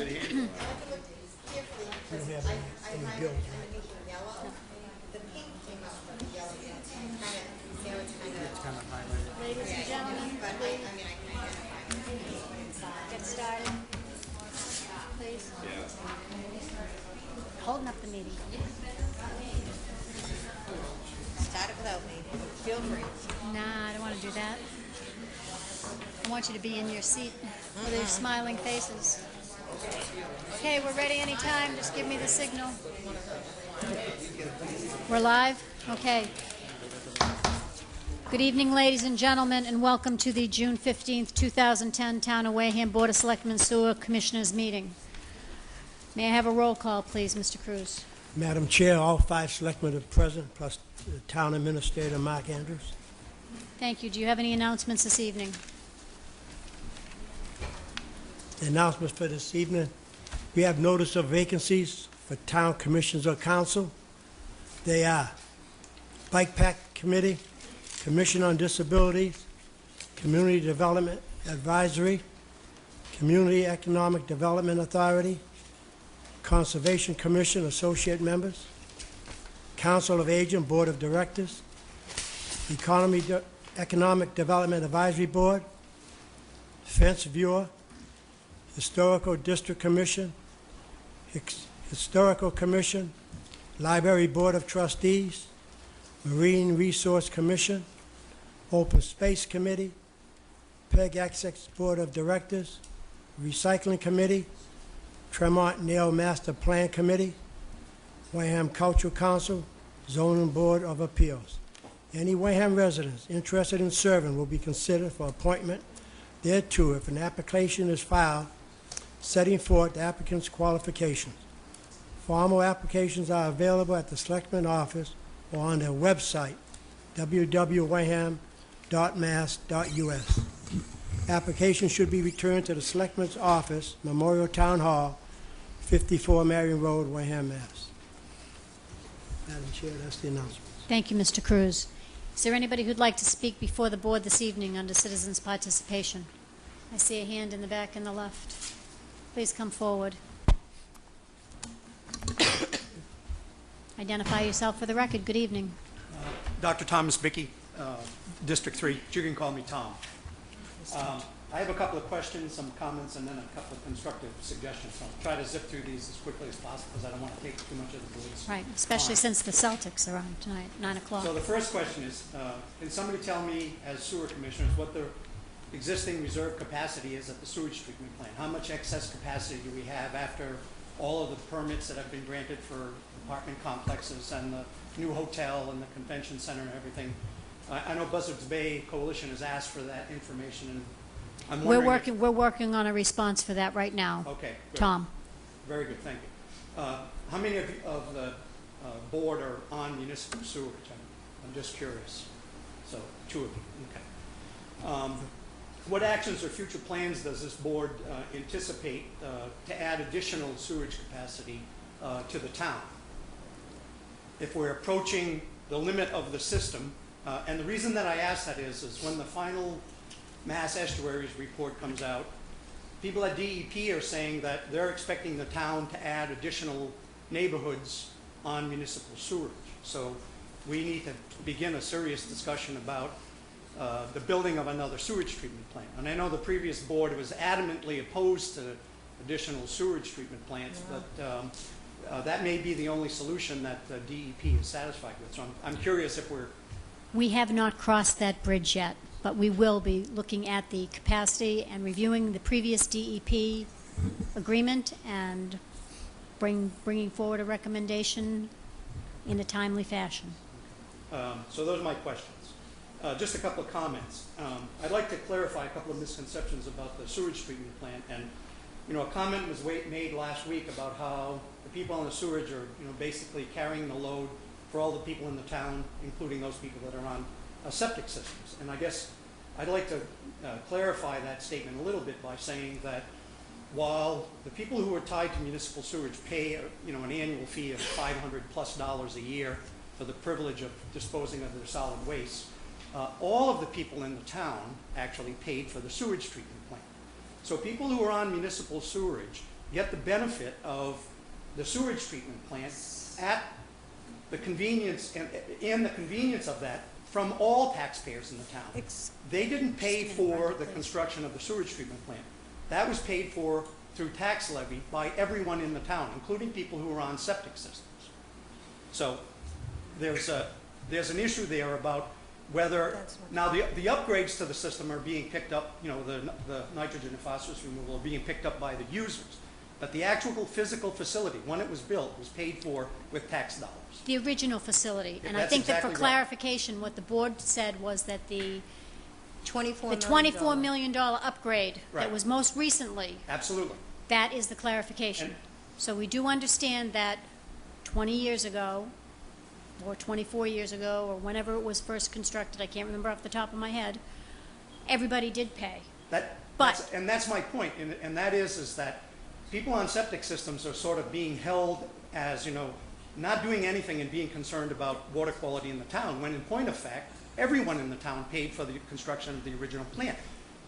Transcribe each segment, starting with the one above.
get a handle on it. We don't have any bills, right? The pink came up from the yellow. It's kind of Highlighted. Ladies and gentlemen, but please I can identify it. get started. Please. Yeah. Holding up the meeting. Start it without me. Feel free. Nah, I don't want to do that. I want you to be in your seat with your smiling faces. Okay, we're ready anytime. Just give me the signal. We're live? Okay. Good evening, ladies and gentlemen, and welcome to the June 15th, 2010 Town of Wareham Board of Selectmen Sewer Commissioners meeting. May I have a roll call, please, Mr. Cruz? Madam Chair, all 5 selectmen are present, plus the Town Administrator, Mark Andrews. Thank you. Do you have any announcements this evening? The announcements for this evening, we have notice of vacancies for Town Commissions or Council. They are Bike Pack Committee, Commission on Disabilities, Community Development Advisory, Community Economic Development Authority, Conservation Commission Associate Members, Council of Aging Board of Directors, Economic Development Advisory Board, Fence Viewer, Historical District Commission, Historical Commission, Library Board of Trustees, Marine Resource Commission, Open Space Committee, PEG Access Board of Directors, Recycling Committee, Tremont Nail Master Plan Committee, Wareham Cultural Council, Zoning Board of Appeals. Any Wareham residents interested in serving will be considered for appointment thereto if an application is filed setting forth the applicant's qualifications. Formal applications are available at the Selectman Office or on their website, www.wareham.mass.us. Applications should be returned to the Selectman's Office, Memorial Town Hall, 54 Marion Road, Wareham, Mass. Madam Chair, that's the announcement. Thank you, Mr. Cruz. Is there anybody who'd like to speak before the board this evening under citizens' participation? I see a hand in the back and the left. Please come forward. Identify yourself for the record. Good evening. Dr. Thomas Bickey, District 3. You can call me Tom. I have a couple of questions, some comments, and then a couple of constructive suggestions. So I'll try to zip through these as quickly as possible because I don't want to take too much of the board's Right, especially time. since the Celtics are on tonight, 9 o'clock. So the first question is, can somebody tell me, as sewer commissioners, what the existing reserve capacity is at the sewage treatment plant? How much excess capacity do we have after all of the permits that have been granted for apartment complexes and the new hotel and the convention center and everything? I know Buzzards Bay Coalition has asked for that information, and I'm wondering We're working on a response for that right now. Okay, good. Tom. Very good, thank you. How many of the board are on municipal sewage? I'm just curious. So 2 of you, okay. What actions or future plans does this board anticipate to add additional sewage capacity to the town? If we're approaching the limit of the system, and the reason that I ask that is when the final Mass Estuaries report comes out, people at DEP are saying that they're expecting the town to add additional neighborhoods on municipal sewage. So we need to begin a serious discussion about the building of another sewage treatment plant. And I know the previous board was adamantly opposed to additional sewage treatment plants, but that may be the only solution that the DEP is satisfied with. So I'm curious if We have not crossed that bridge yet, but we will be looking at the capacity and reviewing the previous DEP agreement and bringing forward a recommendation in a timely fashion. So those are my questions. Just a couple of comments. I'd like to clarify a couple of misconceptions about the sewage treatment plant. And, a comment was made last week about how the people on the sewage are, basically carrying the load for all the people in the town, including those people that are on septic systems. And I guess I'd like to clarify that statement a little bit by saying that while the people who are tied to municipal sewage pay, an annual fee of $500+ a year for the privilege of disposing of their solid waste, all of the people in the town actually paid for the sewage treatment plant. So people who are on municipal sewerage get the benefit of the sewage treatment plant at the convenience, and the convenience of that from all taxpayers in the town. They didn't pay for the construction of the sewage treatment plant. That was paid for through tax levy by everyone in the town, including people who are on septic systems. So there's an issue there about whether, now the upgrades to the system are being picked up, you know, the nitrogen and phosphorus removal are being picked up by the users. But the actual physical facility, when it was built, was paid for with tax dollars. The original facility. And I That's think that for exactly right. clarification, what the board said was that the $24 $24 million upgrade Right. that was most recently, Absolutely. that is the clarification. And- So we do understand that 20 years ago, or 24 years ago, or whenever it was first constructed, I can't remember off the top of my head, everybody did pay. And that's my point, and that is that people on septic systems are sort of being held as, you know, not doing anything and being concerned about water quality in the town, when in point of fact, everyone in the town paid for the construction of the original plant.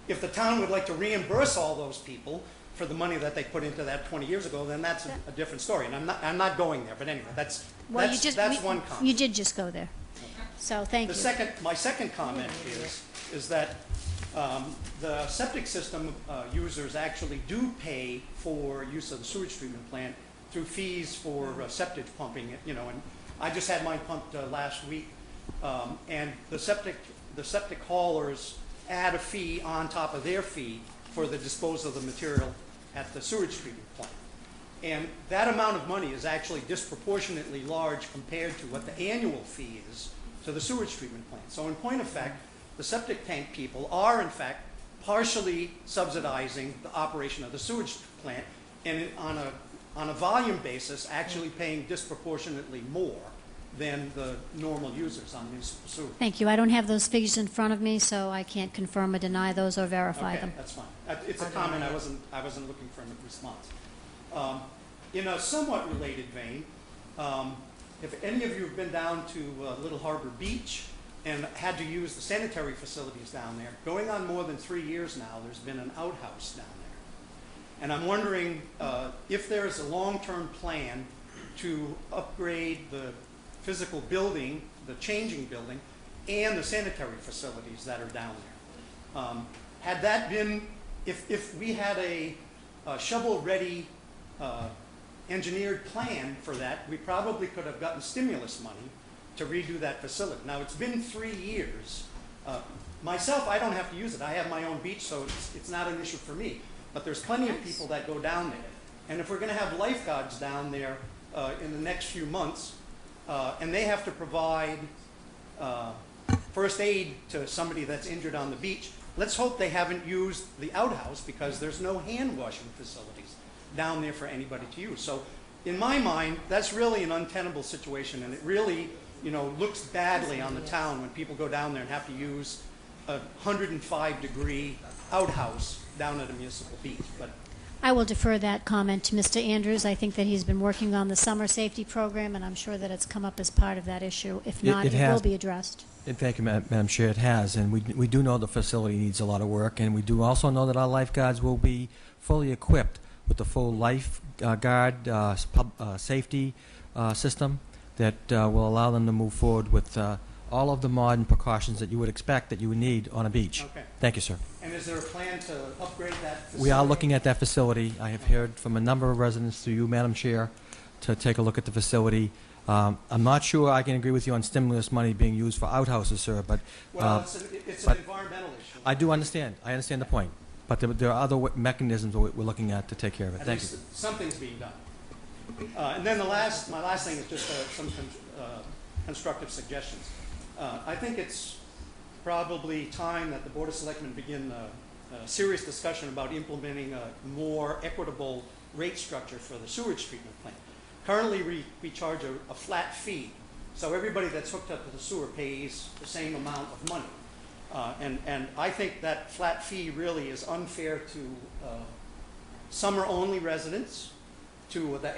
If the town would like to reimburse all those people for the money that they put into that 20 years ago, then that's a different story. And I'm not going there, but anyway, that's one comment. You did just go there. So thank you. My second comment is that the septic system users actually do pay for use of the sewage treatment plant through fees for septic pumping. You know, and I just had mine pumped last week, and the septic haulers add a fee on top of their fee for the disposal of the material at the sewage treatment plant. And that amount of money is actually disproportionately large compared to what the annual fee is to the sewage treatment plant. So in point of fact, the septic tank people are in fact partially subsidizing the operation of the sewage plant, and on a volume basis actually paying disproportionately more than the normal users on municipal sewer. Thank you. I don't have those figures in front of me, so I can't confirm or deny those or verify them. Okay, that's fine. It's a comment. I wasn't looking for a response. In a somewhat related vein, if any of you have been down to Little Harbor Beach and had to use the sanitary facilities down there, going on more than 3 years now, there's been an outhouse down there. And I'm wondering if there is a long-term plan to upgrade the physical building, the changing building, and the sanitary facilities that are down there. Had that been, if we had a shovel-ready engineered plan for that, we probably could have gotten stimulus money to redo that facility. Now, it's been 3 years. Myself, I don't have to use it. I have my own beach, so it's not an issue for me. But there's plenty of people that go down there. And if we're going to have lifeguards down there in the next few months, and they have to provide first aid to somebody that's injured on the beach, let's hope they haven't used the outhouse, because there's no hand washing facilities down there for anybody to use. So in my mind, that's really an untenable situation, and it really, you know, looks badly on the town when people go down there and have to use a 105-degree outhouse down at a municipal beach. But I will defer that comment to Mr. Andrews. I think that he's been working on the summer safety program, and I'm sure that it's come up as part of that issue. If not, it will be addressed. Thank you, Madam Chair. It has, and we do know the facility needs a lot of work, and we do also know that our lifeguards will be fully equipped with the full lifeguard safety system that will allow them to move forward with all of the modern precautions that you would expect that you would need on a beach. okay. Thank you, sir. And is there a plan to upgrade that facility? We are looking at that facility. I have heard from a number of residents through you, Madam Chair, to take a look at the facility. I'm not sure I can agree with you on stimulus money being used for outhouses, sir, but Well, it's an environmental issue. I do understand. I understand the point. But there are other mechanisms that we're looking at to take care of it. At Thank you. least something's being done. And then my last thing is just some constructive suggestions. I think it's probably time that the Board of Selectmen begin a serious discussion about implementing a more equitable rate structure for the sewage treatment plant. Currently, we charge a flat fee, so everybody that's hooked up to the sewer pays the same amount of money. And I think that flat fee really is unfair to summer-only residents, to the